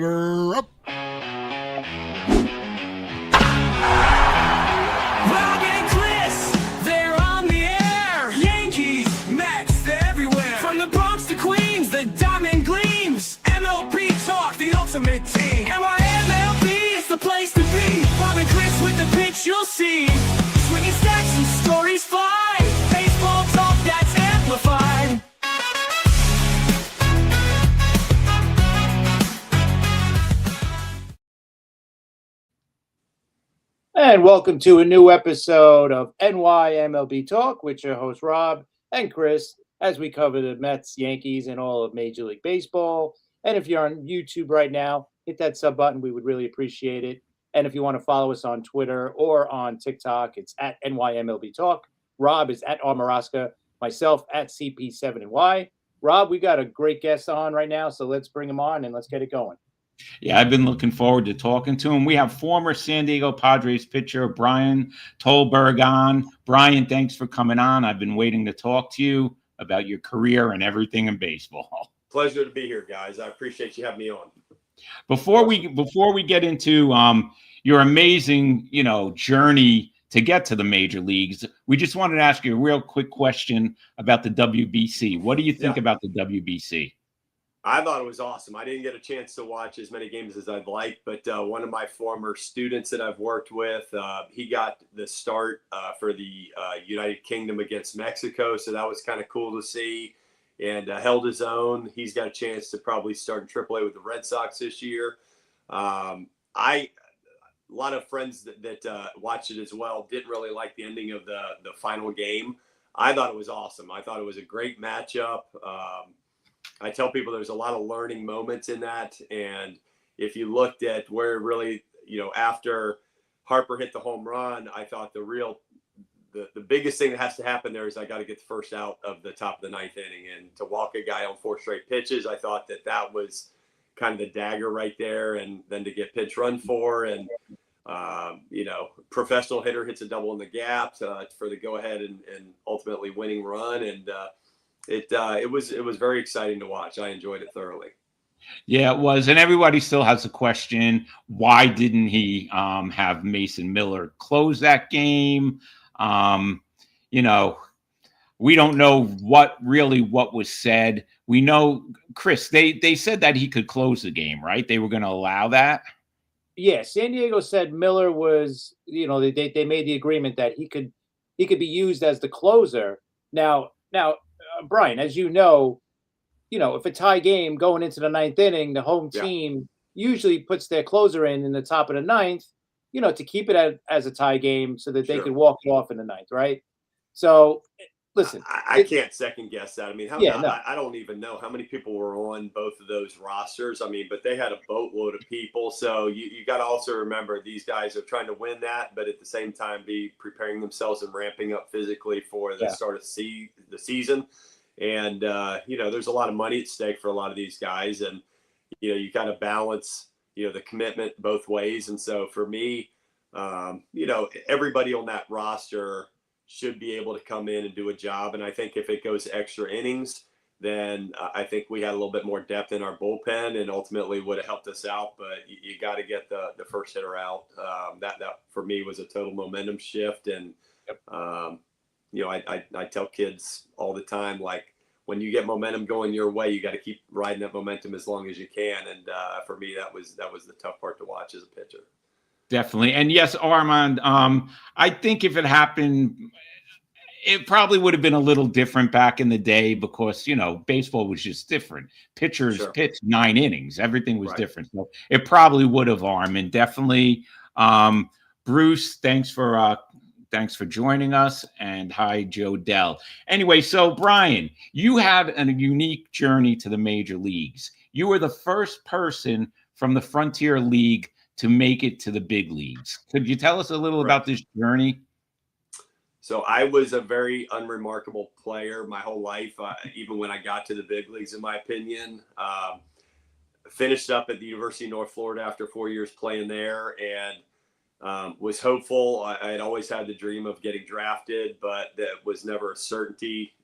Fiber up. Rob and Chris, they're on the air. Yankees, Mets, they're everywhere. From the Bronx to Queens, the diamond gleams. MLB talk, the ultimate team. MLB is the place to be. Rob and Chris with the pitch you'll see. Swinging stacks and stories fly. Baseball talk that's amplified. And welcome to a new episode of MLB Talk with your host Rob and Chris as we cover the Mets, Yankees, and all of Major League Baseball. And if you're on YouTube right now, hit that sub button. We would really appreciate it. And if you want to follow us on Twitter or on TikTok, it's at NYMLB Talk. Rob is at Armaraska, myself at CP7NY. Rob, we got a great guest on right now, so let's bring him on and let's get it going. Yeah, I've been looking forward to talking to him. We have former San Diego Padres pitcher Brian Tollberg on. Brian, thanks for coming on. I've been waiting to talk to you about your career and everything in baseball. Pleasure to be here, guys. I appreciate you having me on. Before we get into your amazing, journey to get to the major leagues, we just wanted to ask you a real quick question about the WBC. What do you think about the WBC? I thought it was awesome. I didn't get a chance to watch as many games as I'd like, but one of my former students that I've worked with, he got the start for the United Kingdom against Mexico, so that was kind of cool to see, and held his own. He's got a chance to probably start in AAA with the Red Sox this year. A lot of friends that watched it as well didn't really like the ending of the final game. I thought it was awesome. I thought it was a great matchup. I tell people there's a lot of learning moments in that. And if you looked at where really, after Harper hit the home run, I thought the biggest thing that has to happen there is I got to get the first out of the top of the ninth inning. And to walk a guy on 4 straight pitches, I thought that was kind of the dagger right there. And then to get pitch run for and, professional hitter hits a double in the gap for the go ahead and ultimately winning run. And, it was very exciting to watch. I enjoyed it thoroughly. Yeah, it was. And everybody still has a question. Why didn't he have Mason Miller close that game? We don't know what was said. We know, Chris, they said that he could close the game, right? They were going to allow that. Yeah, San Diego said Miller was, they made the agreement that he could be used as the closer. Now, Brian, as you know, if a tie game going into the ninth inning, the home team usually puts their closer in the top of the ninth, to keep it as a tie game so that they could walk it off in the ninth, right? So, listen. I can't second guess that. I mean, I don't even know how many people were on both of those rosters. I mean, but they had a boatload of people. So you got to also remember these guys are trying to win that, but at the same time be preparing themselves and ramping up physically for the start of the season. And, there's a lot of money at stake for a lot of these guys. And, you got to balance, the commitment both ways. And so for me, everybody on that roster should be able to come in and do a job. And I think if it goes extra innings, then I think we had a little bit more depth in our bullpen and ultimately would have helped us out. But you got to get the first hitter out. That for me was a total momentum shift. And, I tell kids all the time, like, when you get momentum going your way, you got to keep riding that momentum as long as you can. And for me, that was the tough part to watch as a pitcher. Definitely. And yes, Armand, I think if it happened, it probably would have been a little different back in the day because, baseball was just different. Pitchers pitched 9 innings. Everything was different. So it probably would have, Armand. Definitely. Bruce, thanks for joining us. And hi, Joe Dell. Anyway, so Brian, you had a unique journey to the major leagues. You were the first person from the Frontier League to make it to the big leagues. Could you tell us a little about this journey? So I was a very unremarkable player my whole life, even when I got to the big leagues, in my opinion. Finished up at the University of North Florida after 4 years playing there and was hopeful. I had always had the dream of getting drafted, but that was never a certainty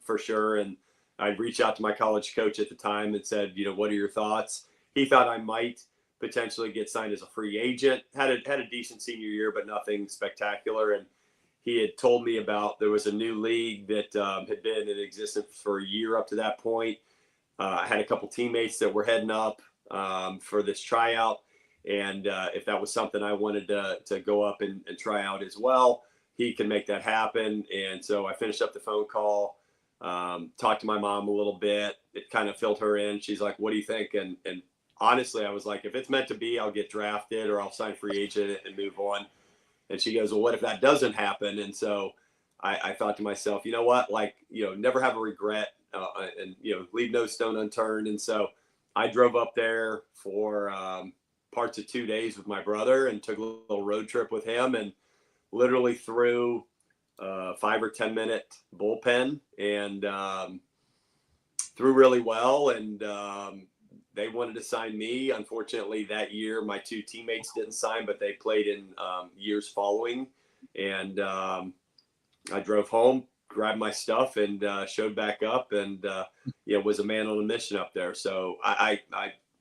for sure. And I'd reach out to my college coach at the time and said, what are your thoughts? he thought I might potentially get signed as a free agent. Had a decent senior year, but nothing spectacular. And he had told me about there was a new league that had been in existence for a year up to that point. I had a couple teammates that were heading up for this tryout. And if that was something I wanted to go up and try out as well, he can make that happen. And so I finished up the phone call, talked to my mom a little bit. It kind of filled her in. She's like, what do you think? And honestly, I was like, if it's meant to be, I'll get drafted or I'll sign free agent and move on. And she goes, well, what if that doesn't happen? And so I thought to myself, you know what, like, never have a regret and, leave no stone unturned. And so I drove up there for parts of 2 days with my brother and took a little road trip with him and literally threw 5 or 10 minute bullpen and threw really well. And they wanted to sign me. Unfortunately, that year, my 2 teammates didn't sign, but they played in years following. And I drove home, grabbed my stuff, and showed back up and, was a man on a mission up there. So I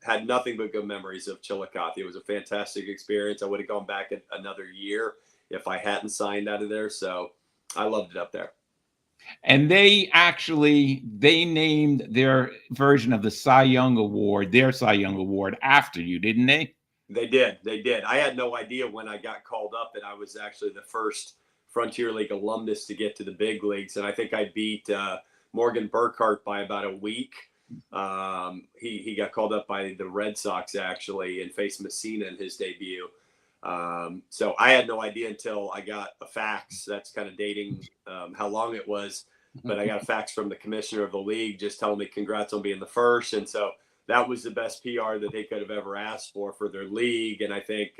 had nothing but good memories of Chillicothe. It was a fantastic experience. I would have gone back another year if I hadn't signed out of there. So I loved it up there. And they named their version of the Cy Young Award, their Cy Young Award, after you, didn't they? They did. I had no idea when I got called up that I was actually the first Frontier League alumnus to get to the big leagues. And I think I beat Morgan Burkhart by about a week. He got called up by the Red Sox actually and faced Messina in his debut. So I had no idea until I got a fax. That's kind of dating how long it was, but I got a fax from the commissioner of the league just telling me congrats on being the first. And so that was the best PR that they could have ever asked for their league. And I think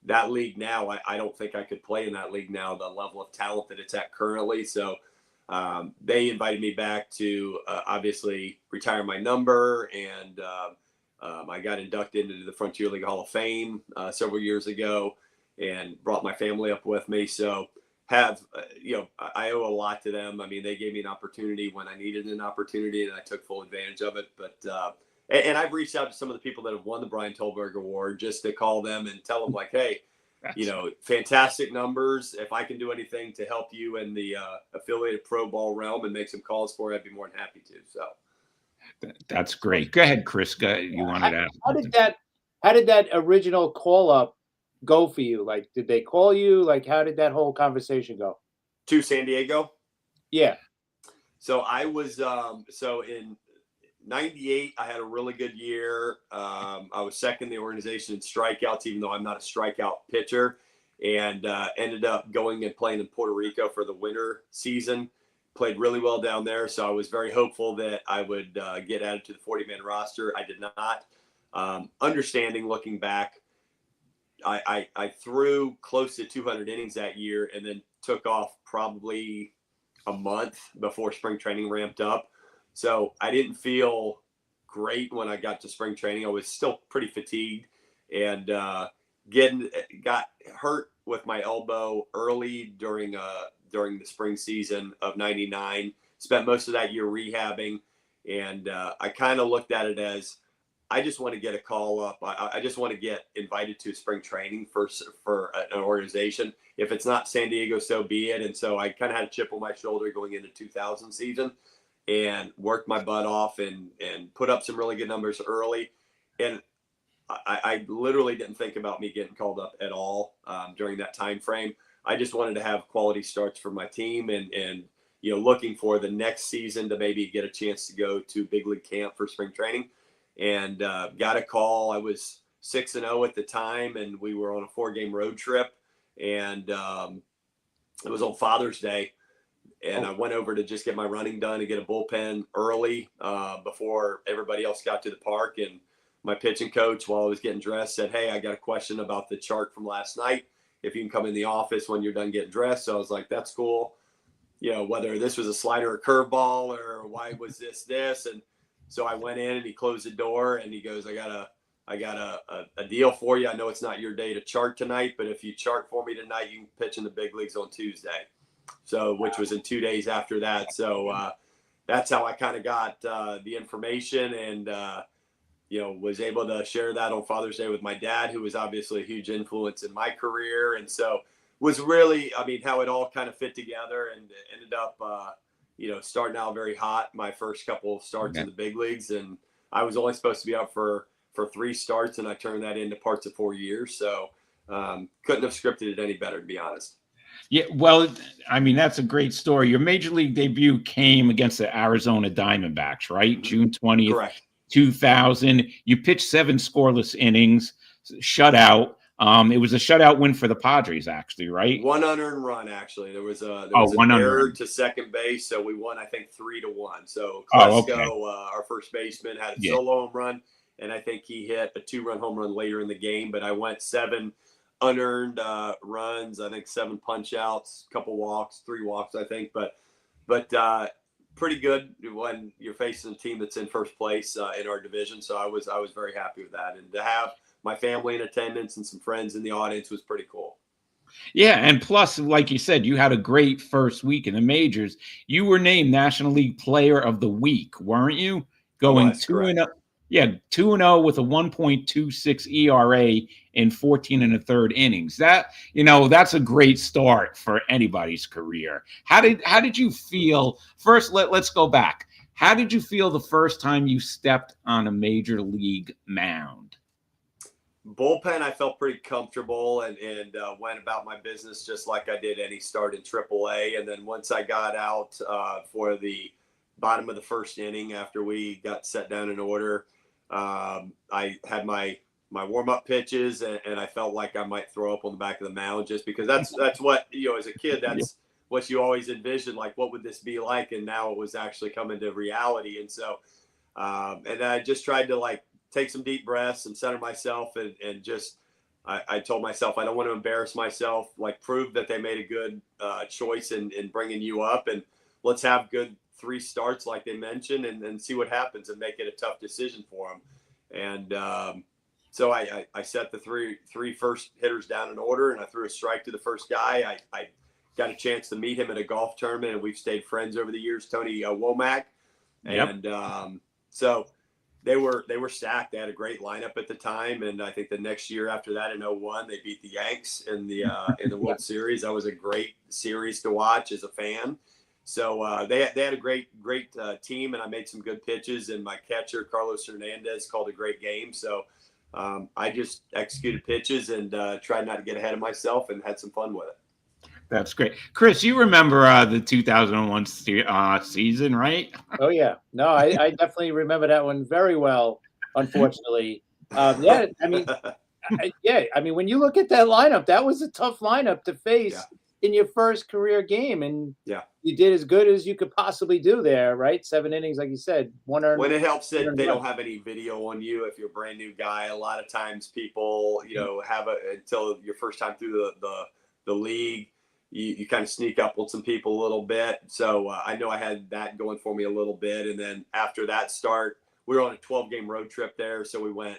that league now, I don't think I could play in that league now, the level of talent that it's at currently. So they invited me back to obviously retire my number, and I got inducted into the Frontier League Hall of Fame several years ago and brought my family up with me. So I owe a lot to them. I mean, they gave me an opportunity when I needed an opportunity and I took full advantage of it. But, and I've reached out to some of the people that have won the Brian Tollberg Award just to call them and tell them like, hey, fantastic numbers. If I can do anything to help you in the affiliated pro ball realm and make some calls for it, I'd be more than happy to. So. That's great. Go ahead, Chris. You wanted to ask. How did that original call up go for you? Like, did they call you? Like, how did that whole conversation go? To San Diego? Yeah. So I was so in '98, I had a really good year. I was second in the organization in strikeouts, even though I'm not a strikeout pitcher, and ended up going and playing in Puerto Rico for the winter season. Played really well down there, so I was very hopeful that I would get added to the 40-man roster. I did not. Understanding, looking back, I threw close to 200 innings that year and then took off probably a month before spring training ramped up. So I didn't feel great when I got to spring training. I was still pretty fatigued and got hurt with my elbow early during the spring season of '99. Spent most of that year rehabbing, and I kind of looked at it as I just want to get a call up. I just want to get invited to spring training for an organization. If it's not San Diego, so be it. And so I kind of had a chip on my shoulder going into 2000 season and worked my butt off and put up some really good numbers early. And I literally didn't think about me getting called up at all during that time frame. I just wanted to have quality starts for my team and looking for the next season to maybe get a chance to go to big league camp for spring training. And got a call. I was 6-0 at the time, and we were on a 4-game road trip. And it was on Father's Day. And I went over to just get my running done and get a bullpen early before everybody else got to the park. And my pitching coach, while I was getting dressed, said, hey, I got a question about the chart from last night. If you can come in the office when you're done getting dressed. So I was like, that's cool. Whether this was a slider or curveball or why was this. And so I went in and he closed the door and he goes, I got a deal for you. I know it's not your day to chart tonight, but if you chart for me tonight, you can pitch in the big leagues on Tuesday. So, which was in 2 days after that. So that's how I kind of got the information. And, was able to share that on Father's Day with my dad, who was obviously a huge influence in my career. And so was really, how it all kind of fit together, and ended up, starting out very hot my first couple of starts in the big leagues. And I was only supposed to be up for 3 starts, and I turned that into parts of 4 years. So couldn't have scripted it any better, to be honest. Yeah, well, that's a great story. Your major league debut came against the Arizona Diamondbacks, right? June 20th, Correct. 2000. You pitched 7 scoreless innings, shutout. It was a shutout win for the Padres, actually, right? 1 unearned run, actually. There was an error to second base, so we won, I think, 3-1. So Klesko, our first baseman, had a solo home run, and I think he hit a 2-run home run later in the game. But I went 7 unearned runs, I think 7 punch outs, couple walks, 3 walks, I think. But pretty good when you're facing a team that's in first place in our division. So I was very happy with that, and to have my family in attendance and some friends in the audience was pretty cool. Yeah, and plus, like you said, you had a great first week in the majors. You were named National League Player of the Week, weren't you? Going 2-0. Yeah, 2-0 with a 1.26 ERA in 14 1/3 innings. That's a great start for anybody's career. How did you feel? First, let's go back. How did you feel the first time you stepped on a major league mound? Bullpen, I felt pretty comfortable and went about my business just like I did any start in AAA. And then once I got out for the bottom of the first inning, after we got set down in order, I had my warm-up pitches, and I felt like I might throw up on the back of the mound, just because that's what, as a kid, that's what you always envisioned, like, what would this be like? And now it was actually coming to reality. And so, and I just tried to take some deep breaths and center myself, and just, I told myself, I don't want to embarrass myself, prove that they made a good choice in bringing you up, and let's have good 3 starts like they mentioned, and see what happens, and make it a tough decision for them. And so I set the three first hitters down in order, and I threw a strike to the first guy. I got a chance to meet him at a golf tournament, and we've stayed friends over the years, Tony Womack. And so they were stacked. They had a great lineup at the time, and I think the next year after that, in 2001, they beat the Yanks in the World Series. That was a great series to watch as a fan. So they had a great team, and I made some good pitches, and my catcher, Carlos Hernandez, called a great game. So I just executed pitches and tried not to get ahead of myself, and had some fun with it. That's great. Chris, you remember the 2001 season, right? Oh, yeah. No, I definitely remember that one very well, unfortunately. When you look at that lineup, that was a tough lineup to face in your first career game. And you did as good as you could possibly do there, right? 7 innings, like you said. 1 earned. When it helps that they don't have any video on you if you're a brand new guy. A lot of times people, have until your first time through the league. You kind of sneak up on some people a little bit. So I know I had that going for me a little bit. And then after that start, we were on a 12-game road trip there. So we went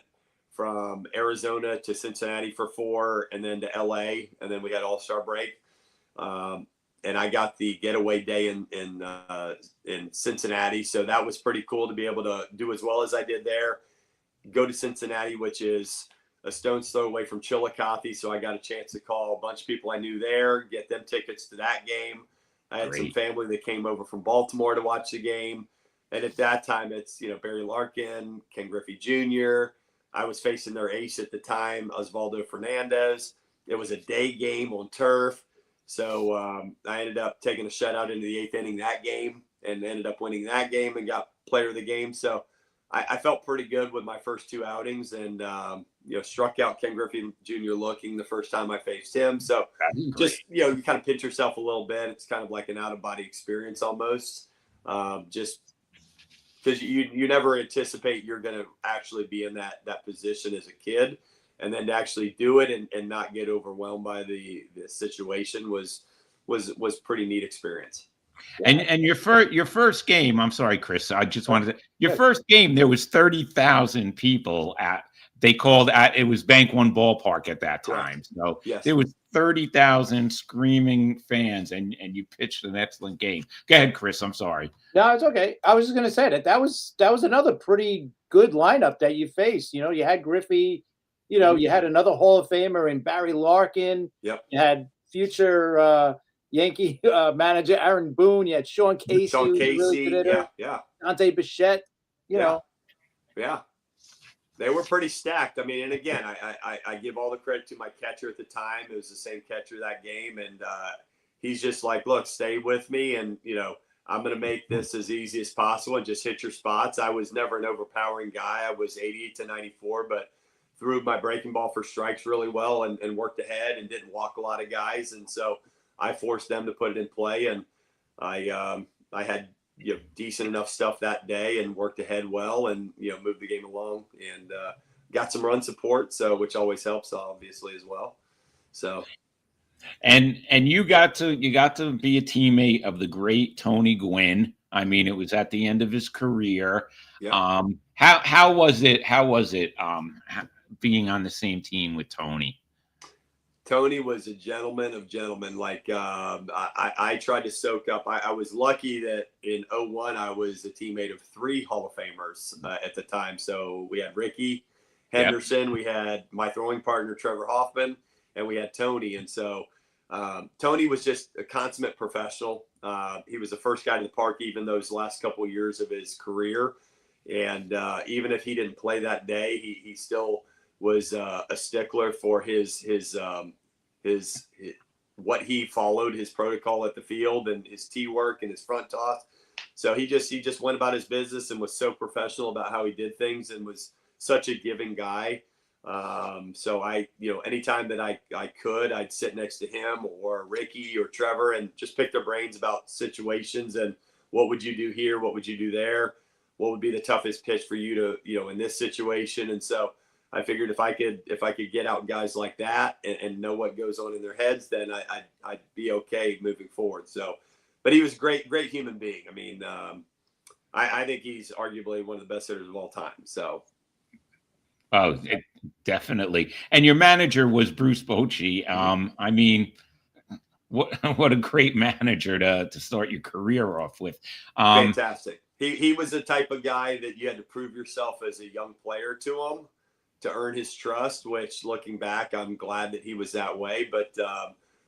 from Arizona to Cincinnati for 4, and then to LA, and then we had All-Star break. And I got the getaway day in Cincinnati. So that was pretty cool to be able to do as well as I did there. Go to Cincinnati, which is a stone's throw away from Chillicothe. So I got a chance to call a bunch of people I knew there, get them tickets to that game. I had some family that came over from Baltimore to watch the game. And at that time, it's, Barry Larkin, Ken Griffey Jr. I was facing their ace at the time, Osvaldo Fernandez. It was a day game on turf. So I ended up taking a shutout into the 8th inning that game, and ended up winning that game and got player of the game. So I felt pretty good with my first 2 outings, and struck out Ken Griffey Jr. looking the first time I faced him. So just, you kind of pinch yourself a little bit. It's kind of like an out-of-body experience almost, just because you never anticipate you're going to actually be in that position as a kid, and then to actually do it and not get overwhelmed by the situation was pretty neat experience. And your first game, I'm sorry, Chris. I just wanted to your Good. first game, there was 30,000 people they called it was Bank One Ballpark at that time. Correct. So Yes. there was 30,000 screaming fans, and you pitched an excellent game. Go ahead, Chris. I'm sorry. No, it's okay. I was just going to say that was another pretty good lineup that you faced. You know, you had Griffey, you know, you had another Hall of Famer in Barry Larkin. Yep. You had future Yankee manager Aaron Boone. You had Sean Casey. Sean who was a Casey. really good hitter. Yeah. Dante Bichette. You know. Yeah. They were pretty stacked. I mean, and again, I give all the credit to my catcher at the time. It was the same catcher that game. And he's just like, look, stay with me. And, you know, I'm going to make this as easy as possible and just hit your spots. I was never an overpowering guy. I was 88 to 94, but threw my breaking ball for strikes really well and worked ahead and didn't walk a lot of guys. And so I forced them to put it in play. And I had, you know, decent enough stuff that day and worked ahead well and, you know, moved the game along and got some run support. So, which always helps obviously as well. So. And you got to be a teammate of the great Tony Gwynn. I mean, it was at the end of his career. Yeah. How was it being on the same team with Tony? Tony was a gentleman of gentlemen. Like I tried to soak up. I was lucky that in 2001 I was a teammate of 3 Hall of Famers at the time. So we had Ricky Henderson, we had my throwing partner Trevor Hoffman, and we had Tony. And so Tony was just a consummate professional. He was the first guy to the park even those last couple of years of his career. And even if he didn't play that day, he still was a stickler for his what he followed, his protocol at the field and his tee work and his front toss. So he just went about his business and was so professional about how he did things and was such a giving guy. So I, you know, anytime that I could, I'd sit next to him or Ricky or Trevor and just pick their brains about situations and what would you do here? What would you do there? What would be the toughest pitch for you to, you know, in this situation? And so I figured if I could get out guys like that and know what goes on in their heads, then I'd be okay moving forward. So, but he was a great human being. I mean, I think he's arguably one of the best hitters of all time. So. Oh, definitely. And your manager was Bruce Bochy. I mean, what a great manager to start your career off with. Fantastic. He was the type of guy that you had to prove yourself as a young player to him to earn his trust, which looking back, I'm glad that he was that way. But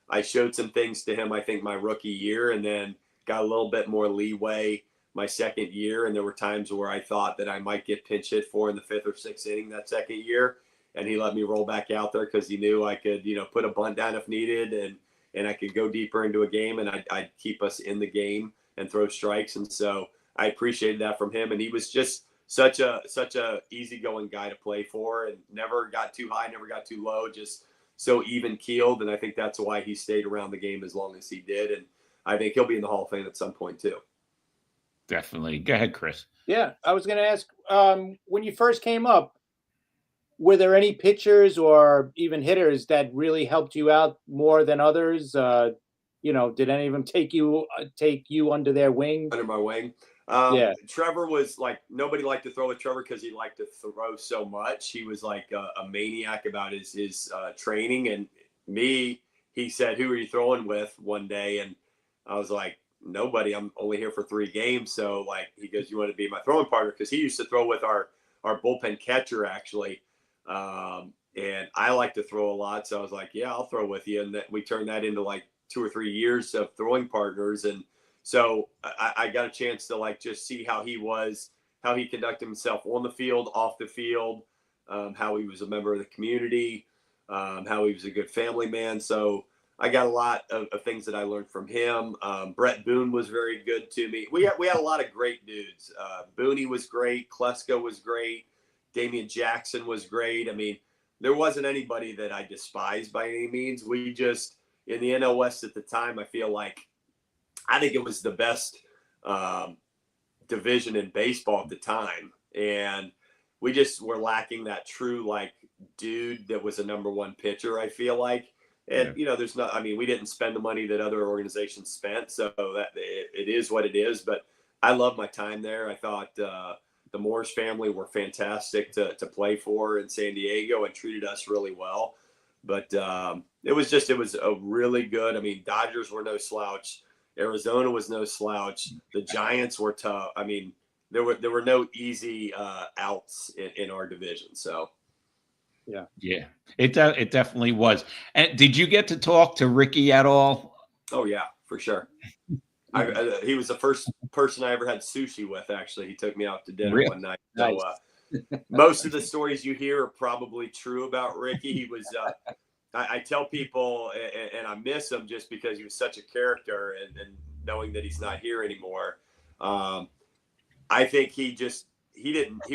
I showed some things to him, I think, my rookie year, and then got a little bit more leeway my second year. And there were times where I thought that I might get pinch hit for in the 5th or 6th inning that second year. And he let me roll back out there because he knew I could, you know, put a bunt down if needed and I could go deeper into a game and I'd keep us in the game and throw strikes. And so I appreciated that from him. And he was just such a easygoing guy to play for and never got too high, never got too low, just so even keeled. And I think that's why he stayed around the game as long as he did. And I think he'll be in the Hall of Fame at some point too. Definitely. Go ahead, Chris. Yeah, I was going to ask, when you first came up, were there any pitchers or even hitters that really helped you out more than others? You know, did any of them take you under their wing? Under my wing. Yeah. Trevor was like, nobody liked to throw with Trevor because he liked to throw so much. He was like a maniac about his training. And me, he said, "Who are you throwing with?" one day. And I was like, "Nobody. I'm only here for 3 games." So like, he goes, "You want to be my throwing partner?" Because he used to throw with our bullpen catcher actually. And I like to throw a lot. So I was like, "Yeah, I'll throw with you." And that we turned that into like 2 or 3 years of throwing partners. And so I got a chance to like just see how he conducted himself on the field, off the field, how he was a member of the community, how he was a good family man. So I got a lot of things that I learned from him. Brett Boone was very good to me. We had a lot of great dudes. Booney was great. Klesko was great. Damian Jackson was great. I mean, there wasn't anybody that I despised by any means. We just, in the NL West at the time, I think it was the best division in baseball at the time. And we just were lacking that true, like, dude that was a number 1 pitcher, I feel like. And, there's not, I mean, we didn't spend the money that other organizations spent. So that it is what it is. But I love my time there. I thought the Morris family were fantastic to play for in San Diego and treated us really well. But it was a really good, I mean, Dodgers were no slouch. Arizona was no slouch. The Giants were tough. I mean, there were no easy outs in our division. So. Yeah, it definitely was. And did you get to talk to Ricky at all? Oh yeah, for sure. He was the first person I ever had sushi with. Actually, he took me out to dinner one night. So most of the stories you hear are probably true about Ricky. He was. I tell people, and I miss him just because he was such a character, and knowing that he's not here anymore. I think he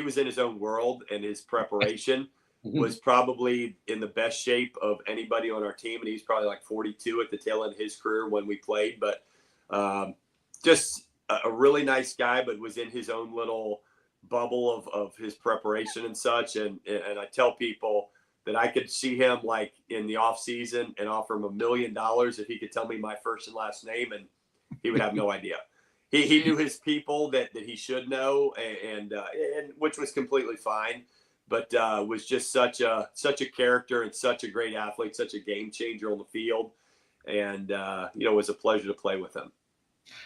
was in his own world, and his preparation was probably in the best shape of anybody on our team. And he's probably like 42 at the tail end of his career when we played, but just a really nice guy, but was in his own little bubble of his preparation and such. And I tell people that I could see him like in the off season and offer him $1 million if he could tell me my first and last name, and he would have no idea. He knew his people that he should know, and which was completely fine. But was just such a character and such a great athlete, such a game changer on the field, and it was a pleasure to play with him.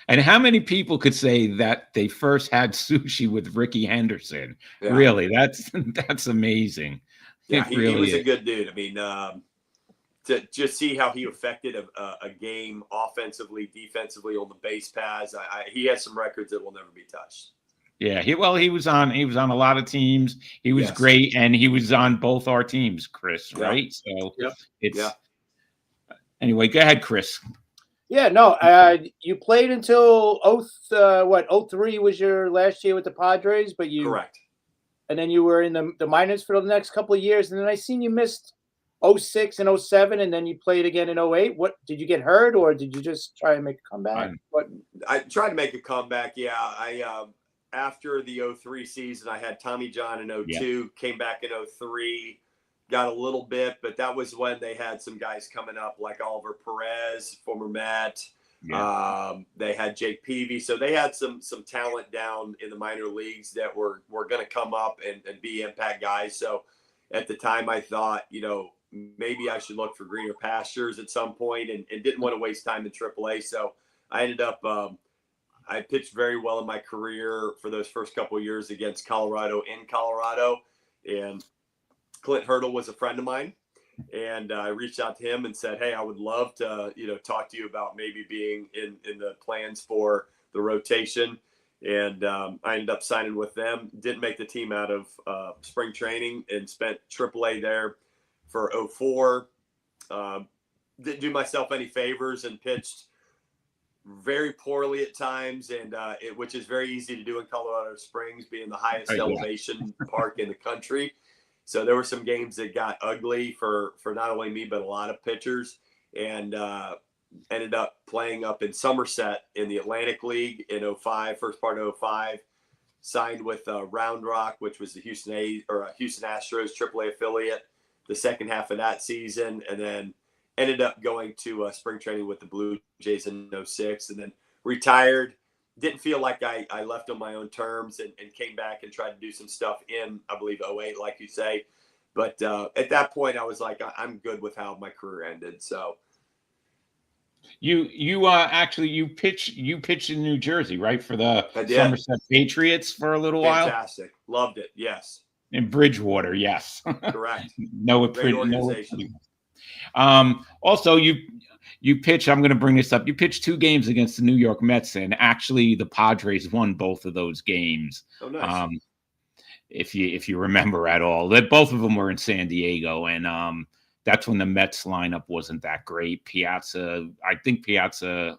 And how many people could say that they first had sushi with Ricky Henderson? Yeah. Really, that's amazing. Yeah, he was a good dude. I mean, to just see how he affected a game offensively, defensively on the base paths. He has some records that will never be touched. Yeah, he was on a lot of teams. He was great, and he was on both our teams, Chris, right? So anyway, go ahead, Chris. Yeah, no, you played until 03 was your last year with the Padres, but correct. And then you were in the minors for the next couple of years, and then I seen you missed 06 and 07, and then you played again in 08. What, did you get hurt, or did you just try and make a comeback? I tried to make a comeback. Yeah, after the 03 season, I had Tommy John in 02, came back in 03, got a little bit, but that was when they had some guys coming up like Oliver Perez, former Met. Yeah. They had Jake Peavy. So they had some talent down in the minor leagues that were going to come up and be impact guys. So at the time I thought, maybe I should look for greener pastures at some point, and didn't want to waste time in AAA. So I ended up, I pitched very well in my career for those first couple of years against Colorado in Colorado. And Clint Hurdle was a friend of mine. And I reached out to him and said, hey, I would love to, talk to you about maybe being in the plans for the rotation. And I ended up signing with them. Didn't make the team out of spring training, and spent AAA there for 04. Didn't do myself any favors and pitched very poorly at times, and which is very easy to do in Colorado Springs, being the highest elevation park in the country. So there were some games that got ugly for not only me, but a lot of pitchers, and ended up playing up in Somerset in the Atlantic League in 05, first part of 05, signed with Round Rock, which was the Houston Astros AAA affiliate, the second half of that season, and then ended up going to spring training with the Blue Jays in 06, and then retired. Didn't feel like I left on my own terms, and came back and tried to do some stuff in, I believe, 08, like you say. But at that point, I was like, I'm good with how my career ended. So you actually you pitched in New Jersey, right, for the Somerset Patriots for a little while. Fantastic, loved it. Yes. In Bridgewater, yes. Correct. Great organization. Also, you pitch. I'm going to bring this up. You pitched 2 games against the New York Mets, and actually the Padres won both of those games. Oh, nice. If you remember at all, that both of them were in San Diego, and that's when the Mets lineup wasn't that great. I think Piazza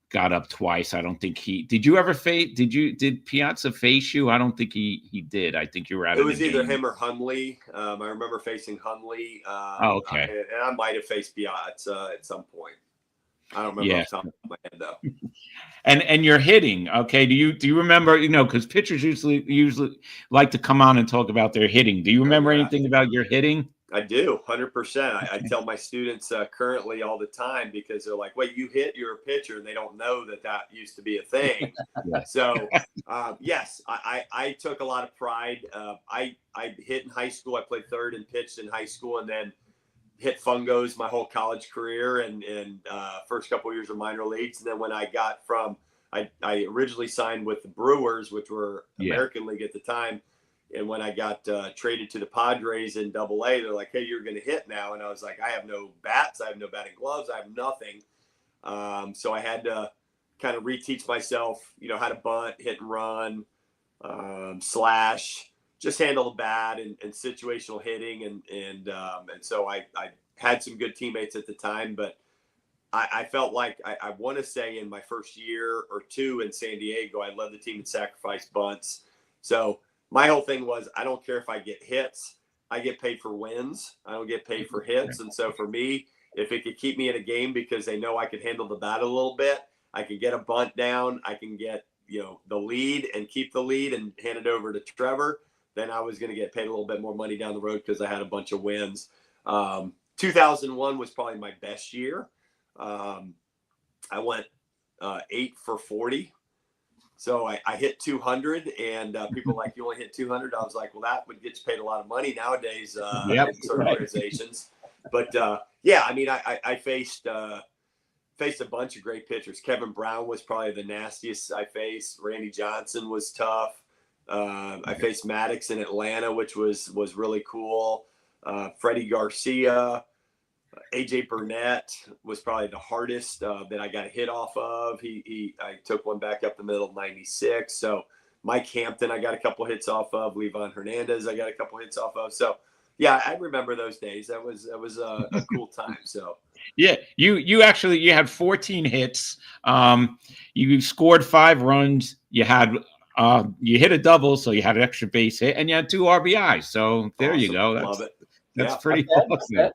got up twice. I don't think did. You ever face? Did Piazza face you? I don't think he did. I think you were out. It was either him or Hundley. I remember facing Hundley. Okay. And I might have faced Piazza at some point. I don't remember off the top of my head though. And you're hitting. Okay. Do you remember? Because pitchers usually like to come on and talk about their hitting. Do you remember anything about your hitting? I do, 100%. I tell my students currently all the time, because they're like, wait, you hit, you're a pitcher, and they don't know that that used to be a thing. Yes. So, yes, I took a lot of pride. I hit in high school. I played third and pitched in high school, and then hit fungos my whole college career and first couple of years of minor leagues. And then when I got from, I originally signed with the Brewers, which were American League at the time. And when I got traded to the Padres in Double-A, they're like, hey, you're going to hit now. And I was like, I have no bats. I have no batting gloves. I have nothing. So I had to kind of reteach myself, how to bunt, hit and run, slash, just handle the bat and situational hitting. And so I had some good teammates at the time, but I felt like I want to say in my first year or two in San Diego, I led the team in sacrifice bunts. So my whole thing was, I don't care if I get hits. I get paid for wins. I don't get paid for hits. And so for me, if it could keep me in a game because they know I could handle the bat a little bit, I can get a bunt down, I can get, the lead and keep the lead and hand it over to Trevor, then I was going to get paid a little bit more money down the road because I had a bunch of wins. 2001 was probably my best year. I went 8 for 40. So I hit 200, and people like, you only hit 200. I was like, well, that would get you paid a lot of money nowadays in certain organizations. But I faced a bunch of great pitchers. Kevin Brown was probably the nastiest I faced. Randy Johnson was tough. I faced Maddox in Atlanta, which was really cool. Freddie Garcia. AJ Burnett was probably the hardest that I got a hit off of. I took one back up the middle of 96. So Mike Hampton, I got a couple hits off of. Levon Hernandez, I got a couple hits off of. So yeah, I remember those days. That was a cool time. So yeah, you had 14 hits. You scored 5 runs. You hit a double, so you had an extra base hit, and you had 2 RBIs. So there you go. Love it. That's pretty awesome.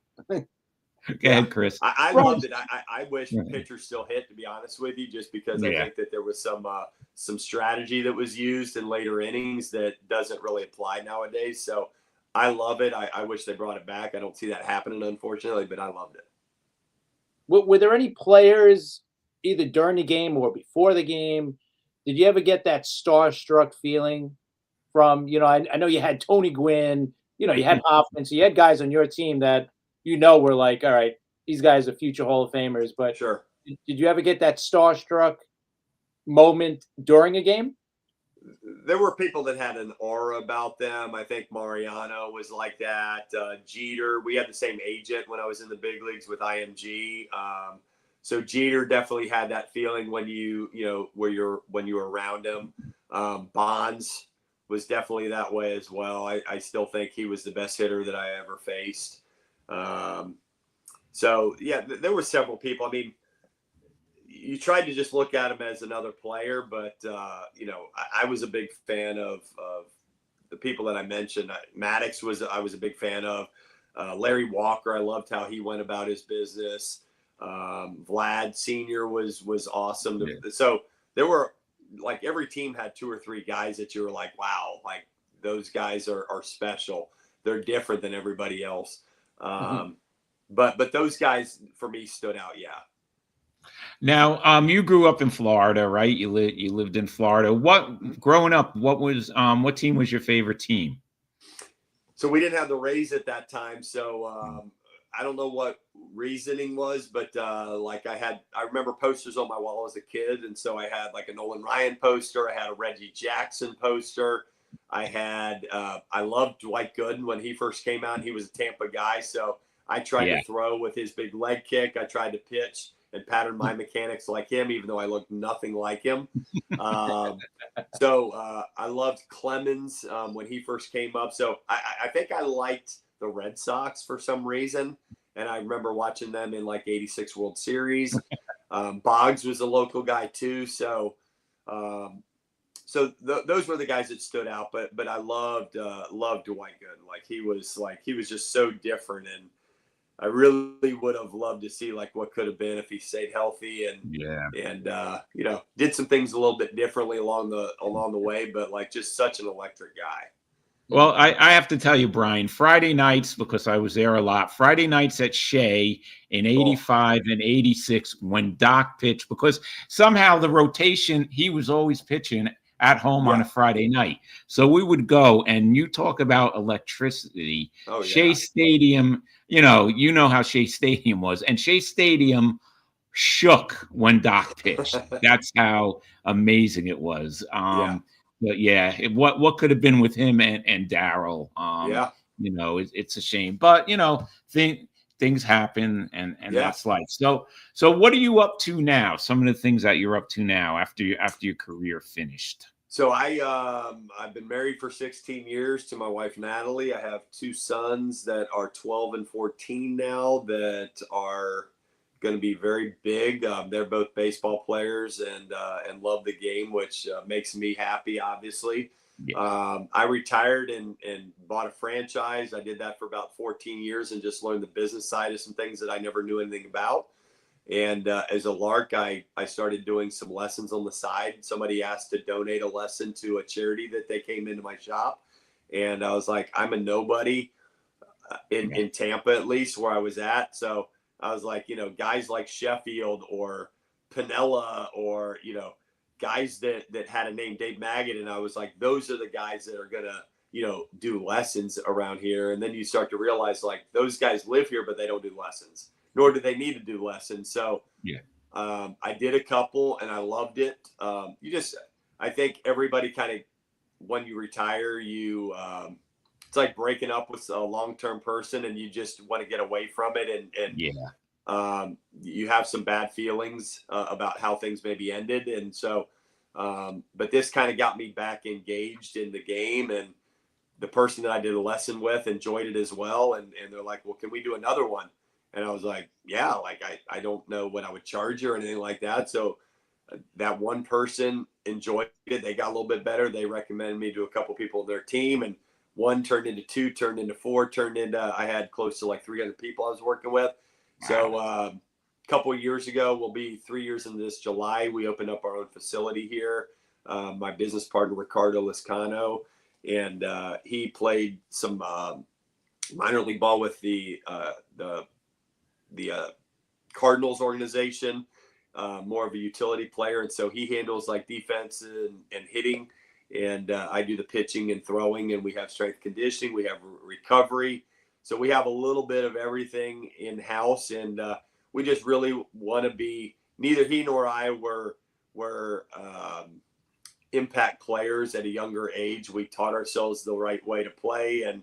Go ahead, Chris. I loved it. I wish pitchers still hit, to be honest with you, just because I think that there was some strategy that was used in later innings that doesn't really apply nowadays. So I love it. I wish they brought it back. I don't see that happening, unfortunately, but I loved it. Were there any players either during the game or before the game? Did you ever get that starstruck feeling from, I know you had Tony Gwynn, you had Hoffman, so you had guys on your team that were like, all right, these guys are future Hall of Famers. But sure, did you ever get that starstruck moment during a game? There were people that had an aura about them. I think Mariano was like that. Jeter, we had the same agent when I was in the big leagues with IMG. So Jeter definitely had that feeling when you were around him. Bonds was definitely that way as well. I still think he was the best hitter that I ever faced. So yeah, there were several people. I mean, you tried to just look at him as another player, but I was a big fan of the people that I mentioned. Maddox I was a big fan of. Larry Walker, I loved how he went about his business. Vlad Sr. was awesome. Yeah. So there were, like, every team had 2 or 3 guys that you were like, wow, like those guys are special. They're different than everybody else. But those guys for me stood out. Yeah. Now, you grew up in Florida, right? You lived in Florida. Growing up, what team was your favorite team? So we didn't have the Rays at that time. So I don't know what reasoning was, but I remember posters on my wall as a kid. And so I had like a Nolan Ryan poster. I had a Reggie Jackson poster. I loved Dwight Gooden when he first came out. He was a Tampa guy. So I tried to throw with his big leg kick. I tried to pitch and pattern my mechanics like him, even though I looked nothing like him. So I loved Clemens when he first came up. So I think I liked the Red Sox for some reason. And I remember watching them in like 86 World Series. Boggs was a local guy too. So those were the guys that stood out, but I loved Dwight Gooden. Like he was just so different, and I really would have loved to see like what could have been if he stayed healthy and did some things a little bit differently along the way, but like just such an electric guy. Well, I have to tell you, Brian, Friday nights, because I was there a lot, Friday nights at Shea in 85 and 86 when Doc pitched, because somehow the rotation, he was always pitching at home on a Friday night. So we would go, and you talk about electricity. Oh, Shea yeah. Stadium, you know how Shea Stadium was. And Shea Stadium shook when Doc pitched. That's how amazing it was. Yeah. But yeah, what could have been with him and Daryl? Yeah. It's a shame, but things happen, and that's life. So what are you up to now? Some of the things that you're up to now after your career finished. So I've been married for 16 years to my wife Natalie. I have two sons that are 12 and 14 now that are going to be very big. They're both baseball players and love the game, which makes me happy, obviously. Yeah. I retired and bought a franchise. I did that for about 14 years and just learned the business side of some things that I never knew anything about. And as a lark, I started doing some lessons on the side. Somebody asked to donate a lesson to a charity that they came into my shop. And I was like, I'm a nobody in Tampa, at least where I was at. So I was like, guys like Sheffield or Pinella or, guys that had a name, Dave Maggot. And I was like, those are the guys that are going to, do lessons around here. And then you start to realize like those guys live here, but they don't do lessons, nor do they need to do lessons. So I did a couple and I loved it. I think everybody kind of, when you retire, it's like breaking up with a long-term person and you just want to get away from it. And you have some bad feelings about how things maybe ended. And so, but this kind of got me back engaged in the game, and the person that I did a lesson with enjoyed it as well. And they're like, well, can we do another one? And I was like, yeah, like I don't know what I would charge you or anything like that. So that one person enjoyed it. They got a little bit better. They recommended me to a couple people on their team, and one turned into two, turned into four, I had close to like 300 people I was working with. Wow. So a couple of years ago, we'll be 3 years into this July, we opened up our own facility here. My business partner, Ricardo Liscano, and he played some minor league ball with the Cardinals organization, more of a utility player. And so he handles like defense and hitting. And I do the pitching and throwing, and we have strength conditioning, we have recovery. So we have a little bit of everything in house, and we just really want to be, neither he nor I were impact players at a younger age. We taught ourselves the right way to play, and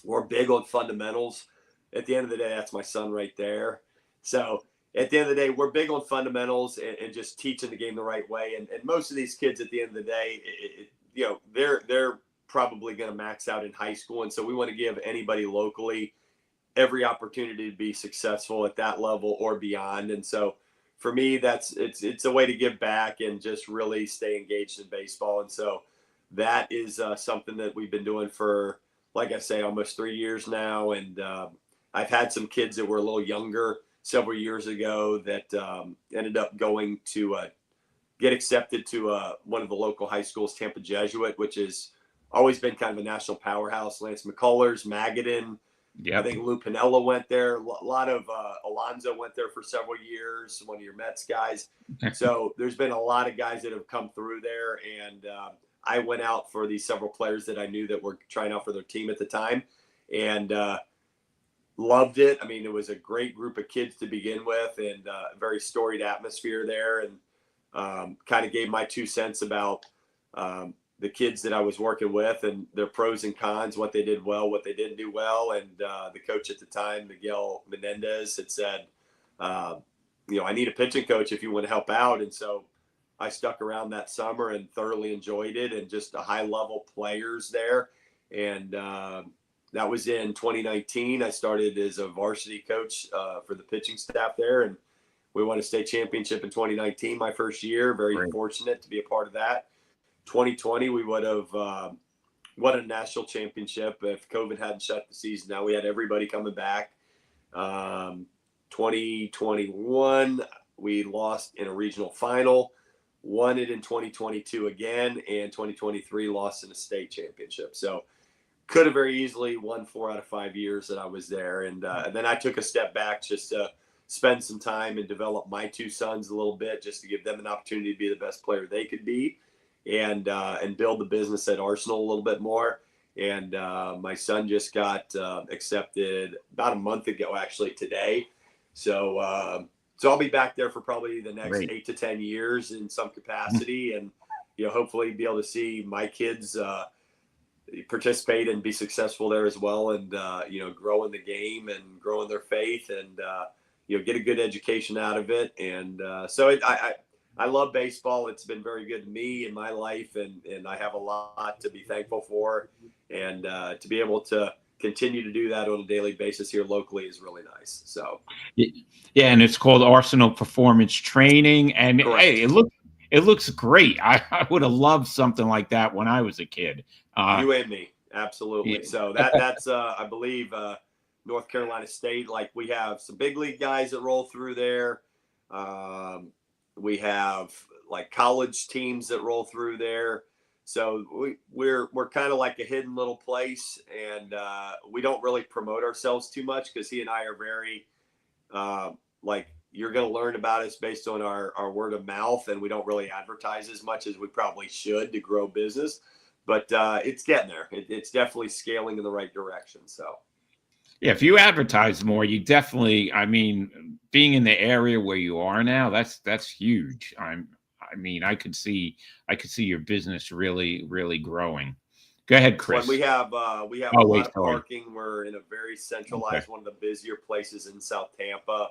we're big on fundamentals. At the end of the day, that's my son right there. So at the end of the day, we're big on fundamentals and just teaching the game the right way. And most of these kids at the end of the day, they're probably going to max out in high school. And so we want to give anybody locally every opportunity to be successful at that level or beyond. And so for me, it's a way to give back and just really stay engaged in baseball. And so that is something that we've been doing for, like I say, almost 3 years now. And I've had some kids that were a little younger several years ago that ended up going to get accepted to one of the local high schools, Tampa Jesuit, which has always been kind of a national powerhouse. Lance McCullers, Magadan. I think Lou Pinella went there. A lot of Alonzo went there for several years, one of your Mets guys. So there's been a lot of guys that have come through there. And I went out for these several players that I knew that were trying out for their team at the time. And loved it. I mean, it was a great group of kids to begin with, and a very storied atmosphere there, and kind of gave my 2 cents about the kids that I was working with and their pros and cons, what they did well, what they didn't do well. And the coach at the time, Miguel Menendez, had said, I need a pitching coach if you want to help out. And so I stuck around that summer and thoroughly enjoyed it, and just a high level players there. And that was in 2019. I started as a varsity coach for the pitching staff there, and we won a state championship in 2019, my first year. Very fortunate to be a part of that. 2020, we would have won a national championship if COVID hadn't shut the season down. We had everybody coming back. 2021, we lost in a regional final. won it in 2022 again, and 2023 lost in a state championship. So could have very easily won 4 out of 5 years that I was there. And then I took a step back just to spend some time and develop my 2 sons a little bit, just to give them an opportunity to be the best player they could be, and build the business at Arsenal a little bit more. And my son just got accepted about a month ago, actually today. So I'll be back there for probably the next 8 to 10 years in some capacity, and hopefully be able to see my kids participate and be successful there as well, and grow in the game and grow in their faith, and get a good education out of it. And so I love baseball. It's been very good to me in my life, and I have a lot to be thankful for, and to be able to continue to do that on a daily basis here locally is really nice. So yeah, and it's called Arsenal Performance Training, and Correct. hey, it looks great. I would have loved something like that when I was a kid. You and me, absolutely. Yeah. So that's I believe North Carolina State. Like, we have some big league guys that roll through there. We have like college teams that roll through there. So we're kind of like a hidden little place, and we don't really promote ourselves too much, because he and I are very like, you're going to learn about us based on our word of mouth, and we don't really advertise as much as we probably should to grow business. But it's getting there. It's definitely scaling in the right direction. So yeah, if you advertise more, you definitely, I mean, being in the area where you are now, that's huge. I mean, I could see your business really growing. Go ahead, Chris. When we have a lot of parking. We're in a very centralized, one of the busier places in South Tampa,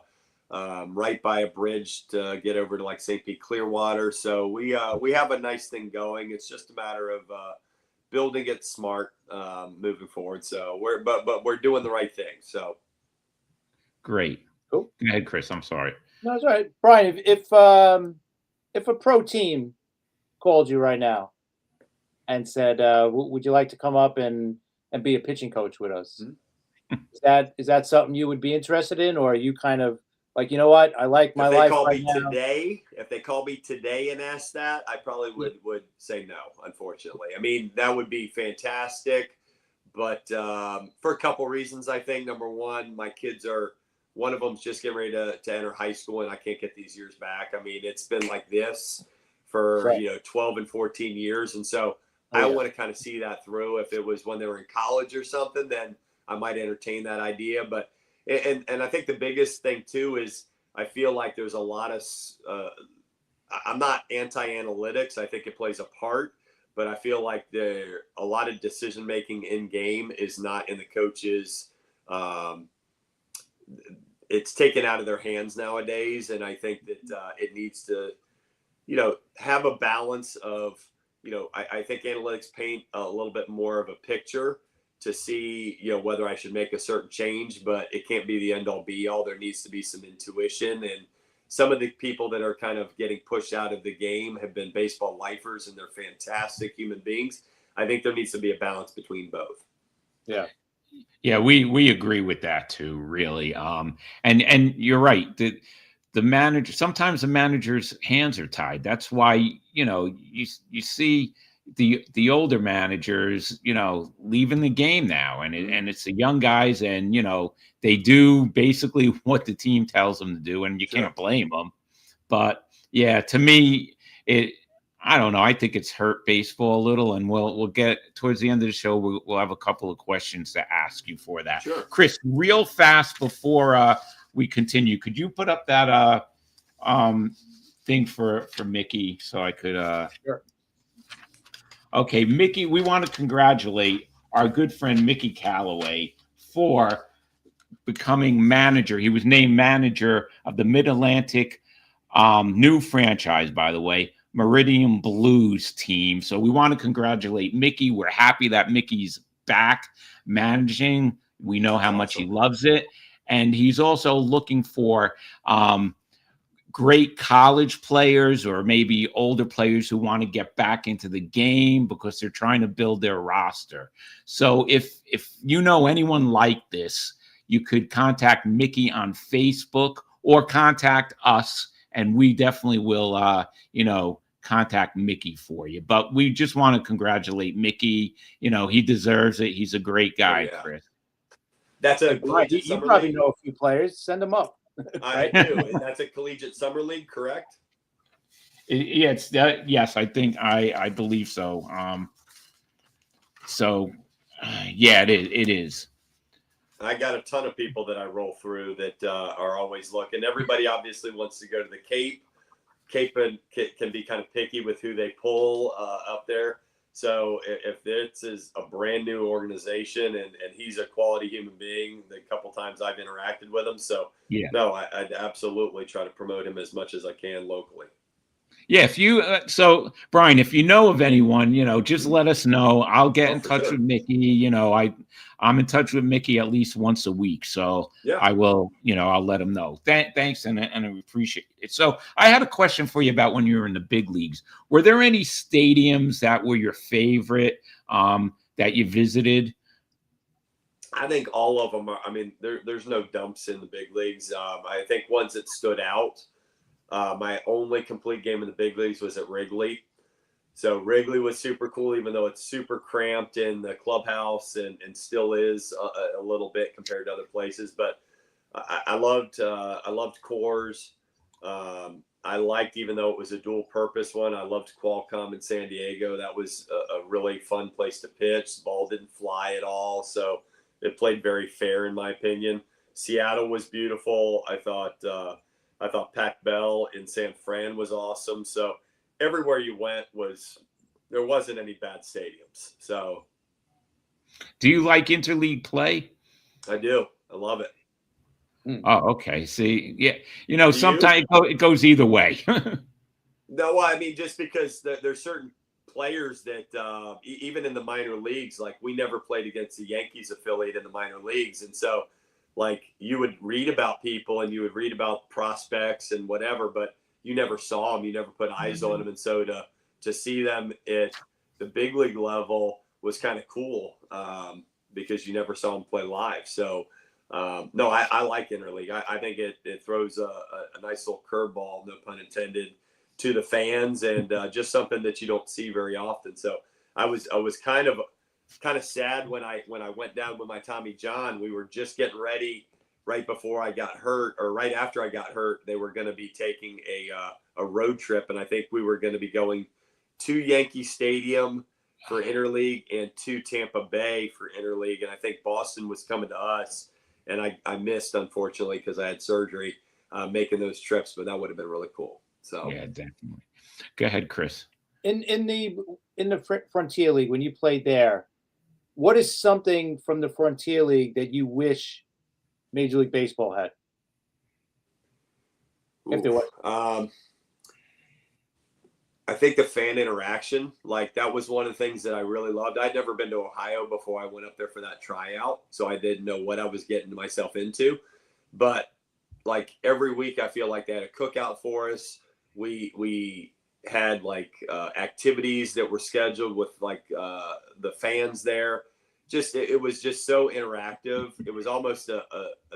right by a bridge to get over to like St. Pete Clearwater. So we have a nice thing going. It's just a matter of building it smart, moving forward. So we're doing the right thing. So great. Cool. Go ahead, Chris. I'm sorry. No, that's all right. Brian, if a pro team called you right now and said, would you like to come up and be a pitching coach with us? Mm-hmm. Is that something you would be interested in, or are you kind of like, you know what, I like my life right now? If they call me today and ask that, I probably would say no, unfortunately. I mean, that would be fantastic, but for a couple reasons, I think. Number one, my kids one of them's just getting ready to enter high school, and I can't get these years back. I mean, it's been like this for 12 and 14 years, and so I want to kind of see that through. If it was when they were in college or something, then I might entertain that idea. But and I think the biggest thing too is, I feel like there's a lot of I'm not anti-analytics. I think it plays a part, but I feel like a lot of decision making in game is not in the coaches. It's taken out of their hands nowadays, and I think that it needs to, have a balance of, I think analytics paint a little bit more of a picture to see, whether I should make a certain change, but it can't be the end all be all. There needs to be some intuition, and some of the people that are kind of getting pushed out of the game have been baseball lifers, and they're fantastic human beings. I think there needs to be a balance between both. Yeah. Yeah, we agree with that too, really. And you're right. The manager, sometimes the manager's hands are tied. That's why, you see the older managers, leaving the game now, and it's the young guys, and they do basically what the team tells them to do, and you can't blame them. But yeah, to me, I don't know. I think it's hurt baseball a little, and we'll get towards the end of the show. We'll have a couple of questions to ask you for that. Sure. Chris, real fast before we continue, could you put up that thing for Mickey so I could? Sure. Okay, Mickey, we want to congratulate our good friend Mickey Callaway for becoming manager. He was named manager of the Mid-Atlantic new franchise, by the way, Meridian Blues team. So we want to congratulate Mickey. We're happy that Mickey's back managing. We know how much he loves it. And he's also looking for great college players, or maybe older players who want to get back into the game because they're trying to build their roster. So if you know anyone like this, you could contact Mickey on Facebook or contact us, and we definitely will, contact Mickey for you. But we just want to congratulate Mickey. You know, he deserves it. He's a great guy, yeah. Chris. That's a Right, collegiate you summer probably league. know a few players. Send them up. I do. That's a collegiate summer league, correct? Yeah, it's yes, I think I believe so. Yeah, it is. I got a ton of people that I roll through that are always looking. Everybody obviously wants to go to the Cape. Cape can be kind of picky with who they pull up there. So if this is a brand new organization and he's a quality human being, the couple times I've interacted with him. So Yeah. no, I'd absolutely try to promote him as much as I can locally. Yeah, if you so Brian, if you know of anyone, you know, just let us know. I'll get in for touch sure. with Mickey. You know, I'm in touch with Mickey at least once a week, so Yeah. I will. You know, I'll let him know. Thanks, and I appreciate it. So I had a question for you about when you were in the big leagues. Were there any stadiums that were your favorite that you visited? I think all of them are. I mean, there's no dumps in the big leagues. I think ones that stood out. My only complete game in the big leagues was at Wrigley. So Wrigley was super cool, even though it's super cramped in the clubhouse and still is a little bit compared to other places. But I loved Coors. I liked, even though it was a dual purpose one, I loved Qualcomm in San Diego. That was a really fun place to pitch. The ball didn't fly at all. So it played very fair, in my opinion. Seattle was beautiful. I thought Pac Bell in San Fran was awesome. So everywhere you went there wasn't any bad stadiums. So Do you like interleague play? I do. I love it. Oh, okay. See, yeah, you know, Do you? sometimes it goes either way. No, I mean, just because there's certain players that even in the minor leagues, like we never played against the Yankees affiliate in the minor leagues. And so like you would read about people and you would read about prospects and whatever, but you never saw them. You never put eyes on them. And so to see them at the big league level was kind of cool because you never saw them play live. So no, I like interleague. I think it throws a nice little curveball, no pun intended, to the fans, and just something that you don't see very often. So I was kind of sad when I went down with my Tommy John. We were just getting ready right before I got hurt, or right after I got hurt. They were going to be taking a road trip, and I think we were going to be going to Yankee Stadium for interleague and to Tampa Bay for interleague, and I think Boston was coming to us. And I missed, unfortunately, because I had surgery making those trips, but that would have been really cool. So Yeah, definitely. Go ahead, Chris. In the Frontier League, when you played there, what is something from the Frontier League that you wish Major League Baseball had? If there was. I think the fan interaction, like that was one of the things that I really loved. I'd never been to Ohio before I went up there for that tryout, so I didn't know what I was getting myself into. But like every week, I feel like they had a cookout for us. We had like activities that were scheduled with like the fans there. Just it was just so interactive. It was almost a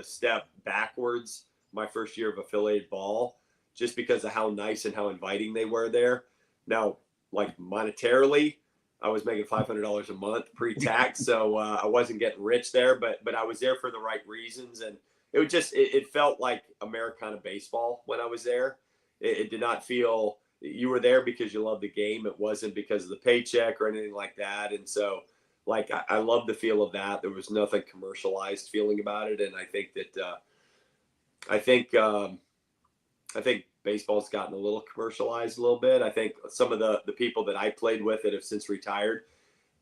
step backwards my first year of affiliate ball, just because of how nice and how inviting they were there. Now, like monetarily, I was making $500 a month pre-tax, so I wasn't getting rich there, but I was there for the right reasons, and it felt like Americana baseball when I was there. It did not feel you were there because you loved the game. It wasn't because of the paycheck or anything like that, and so like I love the feel of that. There was nothing commercialized feeling about it, and I think that I think baseball's gotten a little commercialized a little bit. I think some of the people that I played with that have since retired,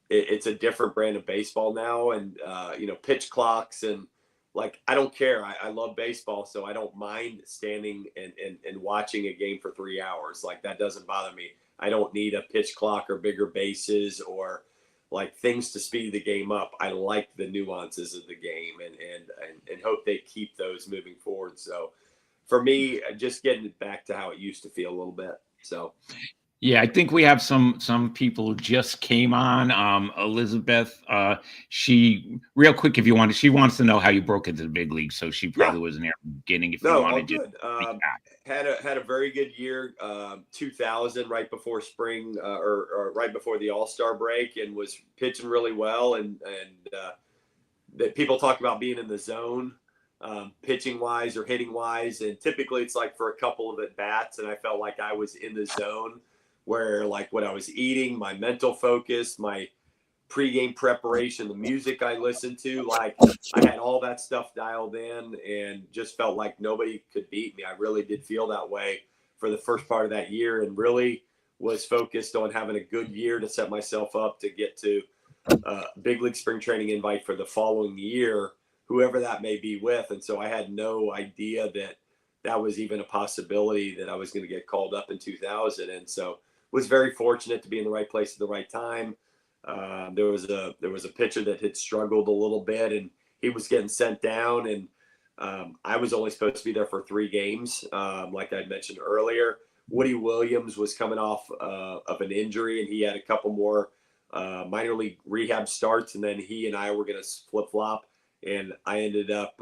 it's a different brand of baseball now. And, pitch clocks and like, I don't care. I love baseball. So I don't mind standing and watching a game for 3 hours. Like that doesn't bother me. I don't need a pitch clock or bigger bases or like things to speed the game up. I like the nuances of the game and hope they keep those moving forward. So, for me, just getting it back to how it used to feel a little bit. So, yeah, I think we have some people who just came on. Elizabeth, she real quick, if you want, she wants to know how you broke into the big league. So she probably wasn't here at the beginning. If you want to good. had a very good year, 2000, right before spring or right before the All-Star break, and was pitching really well. And that people talk about being in the zone, pitching wise or hitting wise. And typically it's like for a couple of at bats. And I felt like I was in the zone where like what I was eating, my mental focus, my pregame preparation, the music I listened to, like I had all that stuff dialed in and just felt like nobody could beat me. I really did feel that way for the first part of that year, and really was focused on having a good year to set myself up to get to big league spring training invite for the following year, whoever that may be with. And so I had no idea that that was even a possibility that I was going to get called up in 2000. And so was very fortunate to be in the right place at the right time. There was a pitcher that had struggled a little bit, and he was getting sent down, and I was only supposed to be there for 3 games. Like I mentioned earlier, Woody Williams was coming off of an injury, and he had a couple more minor league rehab starts, and then he and I were going to flip-flop, and I ended up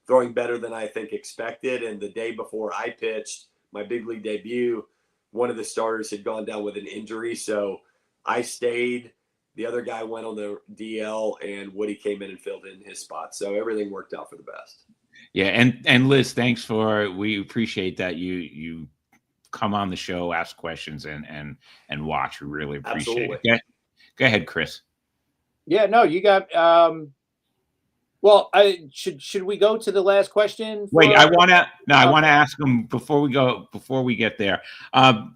throwing better than I think expected. And the day before I pitched my big league debut, one of the starters had gone down with an injury, so I stayed. The other guy went on the DL, and Woody came in and filled in his spot. So everything worked out for the best. Yeah, and Liz, thanks we appreciate that you come on the show, ask questions, and watch. We really appreciate it. Go ahead, Chris. Yeah, no, you got. Well, should we go to the last question? Wait, I want to ask him before we get there.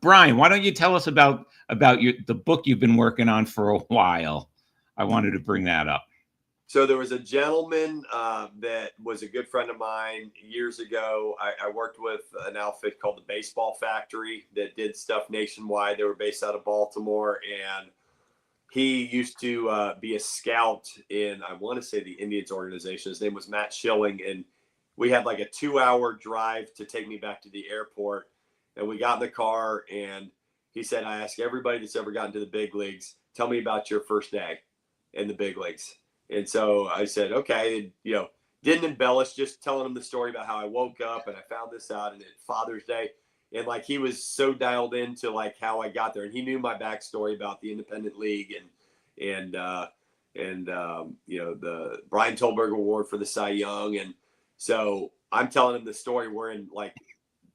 Brian, why don't you tell us about the book you've been working on for a while? I wanted to bring that up. So there was a gentleman that was a good friend of mine years ago. I worked with an outfit called the Baseball Factory that did stuff nationwide. They were based out of Baltimore, and he used to be a scout in, I want to say, the Indians organization. His name was Matt Schilling, and we had like a 2-hour drive to take me back to the airport. And we got in the car, and he said, I ask everybody that's ever gotten to the big leagues, tell me about your first day in the big leagues. And so I said, okay, and, didn't embellish, just telling him the story about how I woke up and I found this out, and it's Father's Day. And like, he was so dialed into like how I got there, and he knew my backstory about the independent league and the Brian Tollberg Award for the Cy Young. And so I'm telling him the story. We're in like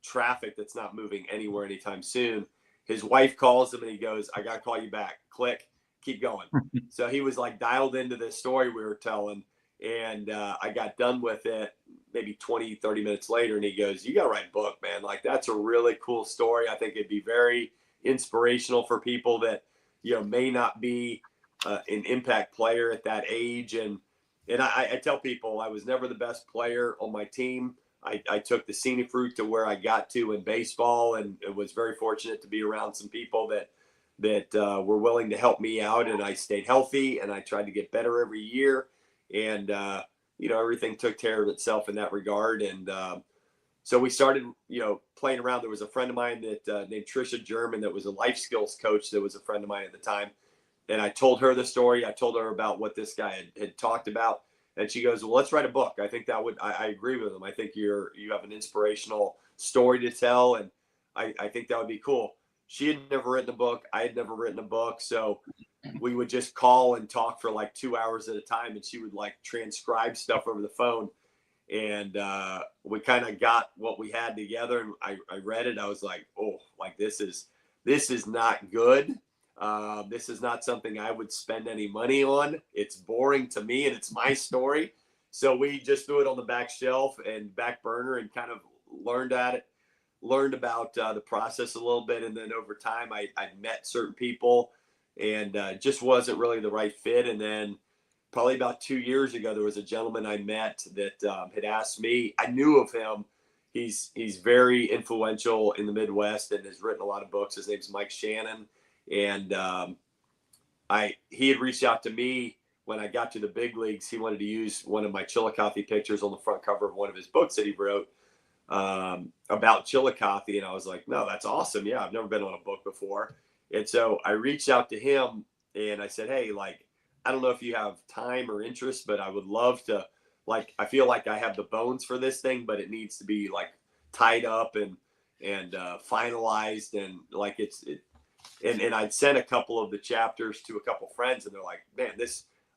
traffic that's not moving anywhere anytime soon. His wife calls him and he goes, I got to call you back. Click, keep going. So he was like dialed into this story we were telling. And I got done with it maybe 20, 30 minutes later. And he goes, you got to write a book, man. Like, that's a really cool story. I think it'd be very inspirational for people that, may not be an impact player at that age. And I tell people I was never the best player on my team. I took the scenic route to where I got to in baseball, and was very fortunate to be around some people that were willing to help me out. And I stayed healthy, and I tried to get better every year. And, everything took care of itself in that regard. And so we started, playing around. There was a friend of mine that named Trisha German that was a life skills coach that was a friend of mine at the time. And I told her the story. I told her about what this guy had talked about. And she goes, well, let's write a book. I think that I agree with him. I think you have an inspirational story to tell. And I think that would be cool. She had never written a book. I had never written a book. So we would just call and talk for like 2 hours at a time. And she would like transcribe stuff over the phone. And we kind of got what we had together. And I read it. I was like, oh, like this is not good. This is not something I would spend any money on. It's boring to me, and it's my story. So we just threw it on the back shelf and back burner, and kind of learned about the process a little bit. And then over time, I met certain people, and just wasn't really the right fit. And then probably about 2 years ago, there was a gentleman I met that had asked me. I knew of him. He's very influential in the Midwest and has written a lot of books. His name's Mike Shannon. And he had reached out to me when I got to the big leagues. He wanted to use one of my Chillicothe pictures on the front cover of one of his books that he wrote about Chillicothe. And I was like, no, that's awesome. Yeah, I've never been on a book before. And so I reached out to him and I said, hey, like, I don't know if you have time or interest, but I would love to, like, I feel like I have the bones for this thing, but it needs to be like tied up. And and finalized, and like and I'd sent a couple of the chapters to a couple friends, and they're like, man,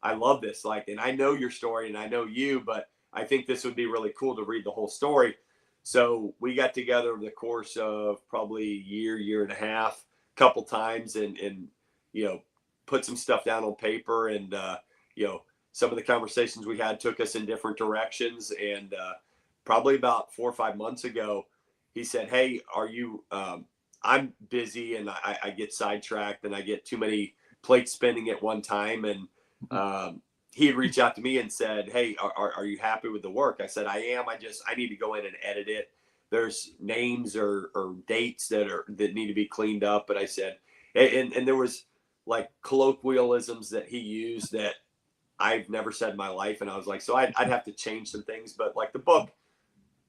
I love this. Like, and I know your story and I know you, but I think this would be really cool to read the whole story. So we got together over the course of probably a year and a half, couple times, and put some stuff down on paper, and some of the conversations we had took us in different directions. And probably about 4 or 5 months ago, he said, hey, are you I'm busy, and I get sidetracked, and I get too many plates spinning at one time. And he had reached out to me and said, hey, are you happy with the work? I said, I am. I need to go in and edit it. There's names or dates that need to be cleaned up. But I said, and there was like colloquialisms that he used that I've never said in my life. And I was like, so I'd have to change some things, but like the book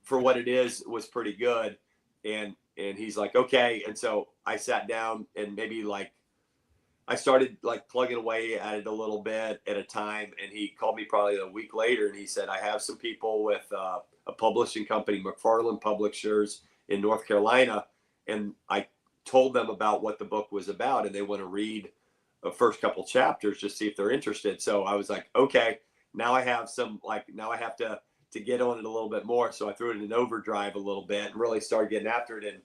for what it is was pretty good. And he's like, okay. And so I sat down, and maybe like I started like plugging away at it a little bit at a time. And he called me probably a week later, and he said, I have some people with a publishing company, McFarland Publishers in North Carolina. And I told them about what the book was about, and they want to read the first couple chapters, just see if they're interested. So I was like, okay, now I have now I have to get on it a little bit more. So I threw it in overdrive a little bit and really started getting after it.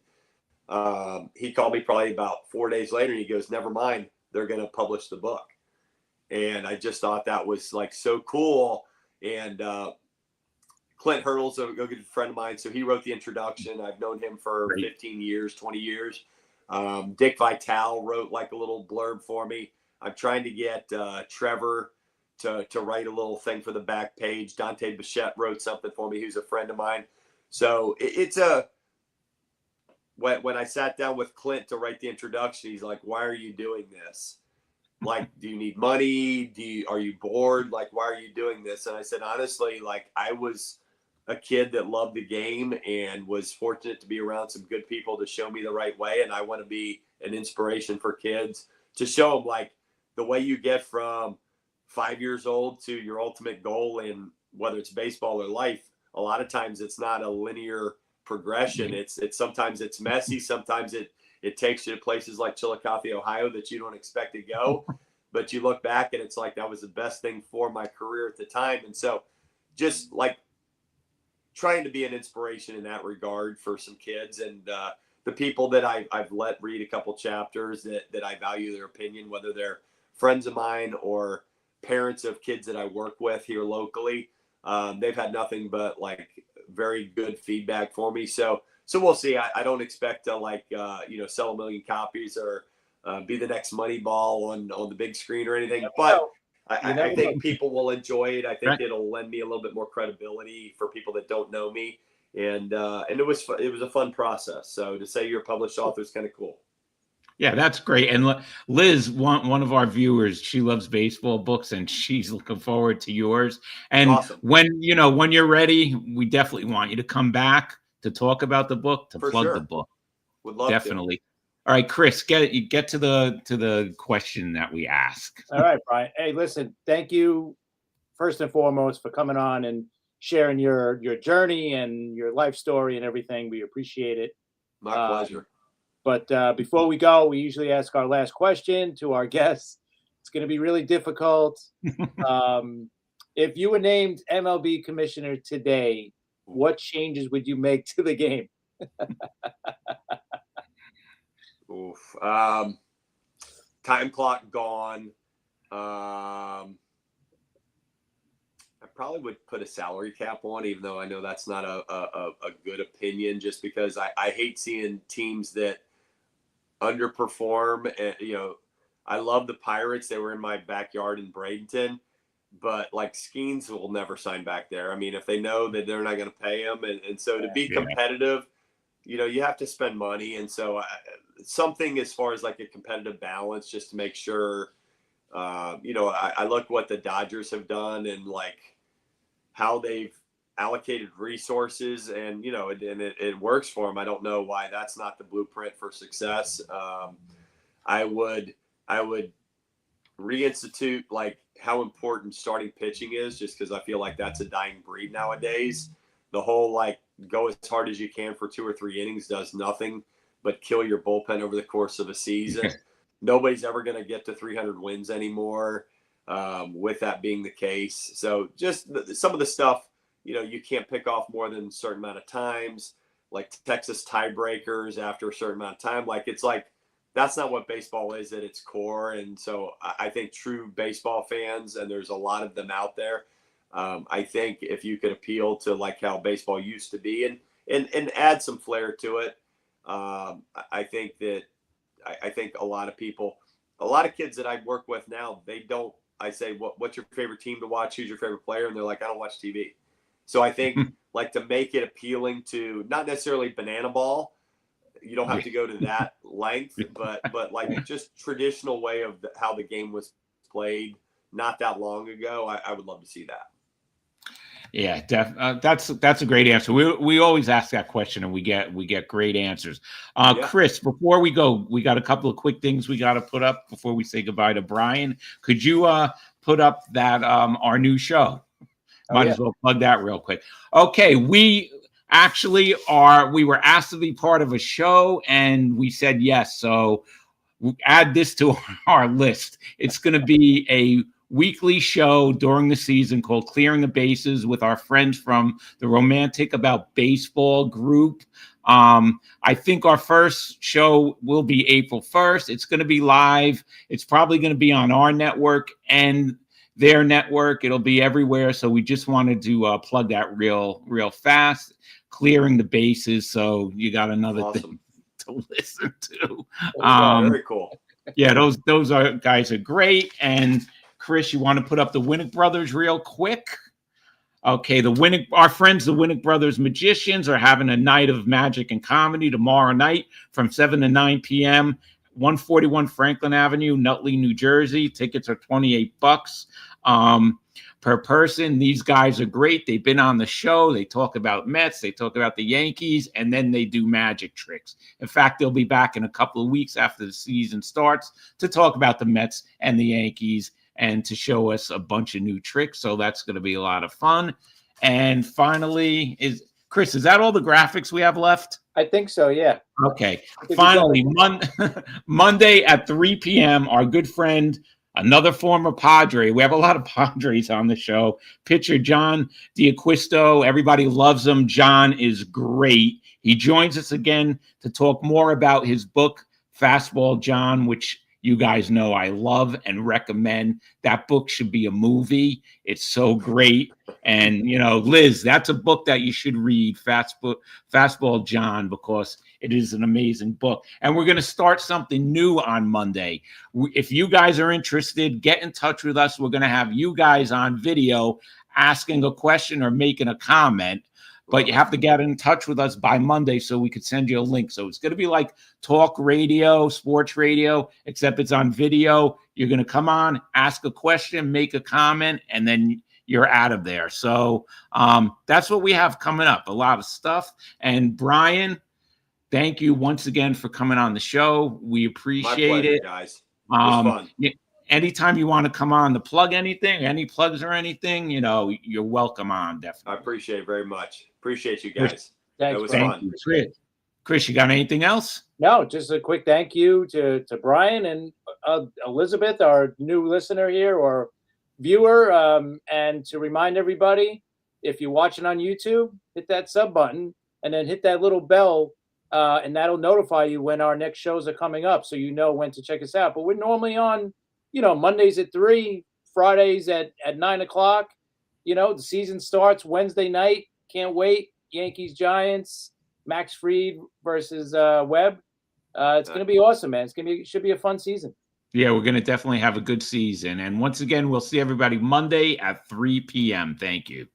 And he called me probably about 4 days later, and he goes, never mind, they're going to publish the book. And I just thought that was like so cool. And Clint Hurdle's a good friend of mine, so he wrote the introduction. I've known him for 15 years, 20 years. Dick Vitale wrote like a little blurb for me. I'm trying to get Trevor to write a little thing for the back page. Dante Bichette wrote something for me, who's a friend of mine. So when I sat down with Clint to write the introduction, he's like, why are you doing this? Like, do you need money? Are you bored? Like, why are you doing this? And I said, honestly, like, I was a kid that loved the game and was fortunate to be around some good people to show me the right way. And I want to be an inspiration for kids to show them like the way you get from 5 years old to your ultimate goal in whether it's baseball or life. A lot of times it's not a linear progression. It's sometimes it's messy. Sometimes it takes you to places like Chillicothe, Ohio that you don't expect to go, but you look back and it's like, that was the best thing for my career at the time. And so just like trying to be an inspiration in that regard for some kids, and the people that I've let read a couple chapters that I value their opinion, whether they're friends of mine or parents of kids that I work with here locally. They've had nothing but like very good feedback for me. So we'll see. I don't expect to sell 1 million copies or be the next Moneyball on the big screen or anything, but I think people will enjoy it. I think it'll lend me a little bit more credibility for people that don't know me. And it was a fun process. So to say you're a published author is kind of cool. Yeah, that's great. And Liz, one of our viewers, she loves baseball books, and she's looking forward to yours. And awesome. when you're ready, we definitely want you to come back to talk about the book, to plug the book. Would love definitely. To. All right, Chris, get to the question that we ask. All right, Brian. Hey, listen, thank you first and foremost for coming on and sharing your journey and your life story and everything. We appreciate it. My pleasure. But before we go, we usually ask our last question to our guests. It's going to be really difficult. If you were named MLB commissioner today, what changes would you make to the game? Oof. Time clock gone. I probably would put a salary cap on, even though I know that's not a good opinion, just because I hate seeing teams that underperform. And, I love the Pirates. They were in my backyard in Bradenton, but like Skeens will never sign back there. I mean, if they know that they're not going to pay him. And so to be competitive, you have to spend money. And so something as far as like a competitive balance, just to make sure, I look what the Dodgers have done and like how they've allocated resources, and, it works for them. I don't know why that's not the blueprint for success. I would reinstitute like how important starting pitching is, just because I feel like that's a dying breed nowadays. the whole like go as hard as you can for 2 or 3 innings does nothing but kill your bullpen over the course of a season. Nobody's ever going to get to 300 wins anymore, with that being the case. So just some of the stuff, you can't pick off more than a certain amount of times, like Texas tiebreakers after a certain amount of time. Like, it's like, that's not what baseball is at its core. And so I think true baseball fans, and there's a lot of them out there, I think if you could appeal to like how baseball used to be and add some flair to it, I think a lot of people, a lot of kids that I work with now, I say, what's your favorite team to watch? Who's your favorite player? And they're like, I don't watch TV. So I think like to make it appealing to not necessarily banana ball, you don't have to go to that length, but like just traditional way of how the game was played not that long ago. I would love to see that. Yeah, that's a great answer. We always ask that question, and we get great answers. Chris, before we go, we got a couple of quick things we got to put up before we say goodbye to Brian. Could you put up that our new show? Might as well plug that real quick. Okay, we were asked to be part of a show, and we said yes. So we'll add this to our list. It's going to be a weekly show during the season called Clearing the Bases with our friends from the Romantic About Baseball group. I think our first show will be April 1st. It's going to be live. It's probably going to be on our network and their network. It'll be everywhere. So we just wanted to plug that real fast. Clearing the Bases. So you got another thing to listen to. Very cool. Yeah, those guys are great. And Chris, you want to put up the Winnick Brothers real quick? Okay, our friends, the Winnick Brothers Magicians, are having a night of magic and comedy tomorrow night from 7 to 9 p.m. 141 Franklin Avenue, Nutley, New Jersey. Tickets are $28 per person. These guys are great. They've been on the show. They talk about Mets. They talk about the Yankees, and then they do magic tricks. In fact, they'll be back in a couple of weeks after the season starts to talk about the Mets and the Yankees and to show us a bunch of new tricks. So that's going to be a lot of fun. And finally, Chris, is that all the graphics we have left? I think so, yeah. Okay. Finally, Monday at 3 p.m., our good friend, another former Padre. We have a lot of Padres on the show. Pitcher John D'Acquisto. Everybody loves him. John is great. He joins us again to talk more about his book, Fastball John, which you guys know I love and recommend. That book should be a movie. It's so great. And, Liz, that's a book that you should read, Fastball John, because it is an amazing book. And we're going to start something new on Monday. If you guys are interested, get in touch with us. We're going to have you guys on video asking a question or making a comment. But you have to get in touch with us by Monday so we could send you a link. So it's going to be like talk radio, sports radio, except it's on video. You're going to come on, ask a question, make a comment, and then you're out of there. So that's what we have coming up, a lot of stuff. And Brian, thank you once again for coming on the show. We appreciate it. Guys. It was fun. Anytime you want to come on to plug anything, any plugs or anything, you're welcome on, definitely. I appreciate it very much. Appreciate you guys. Thanks, it was fun. Chris, you got anything else? No, just a quick thank you to Brian and Elizabeth, our new listener here or viewer. And to remind everybody, if you're watching on YouTube, hit that sub button and then hit that little bell, and that'll notify you when our next shows are coming up so you know when to check us out. But we're normally on Mondays at 3, Fridays at 9 o'clock. The season starts Wednesday night. Can't wait. Yankees, Giants, Max Fried versus Webb. It's going to be awesome, man. Should be a fun season. Yeah, we're going to definitely have a good season. And once again, we'll see everybody Monday at 3 p.m. Thank you.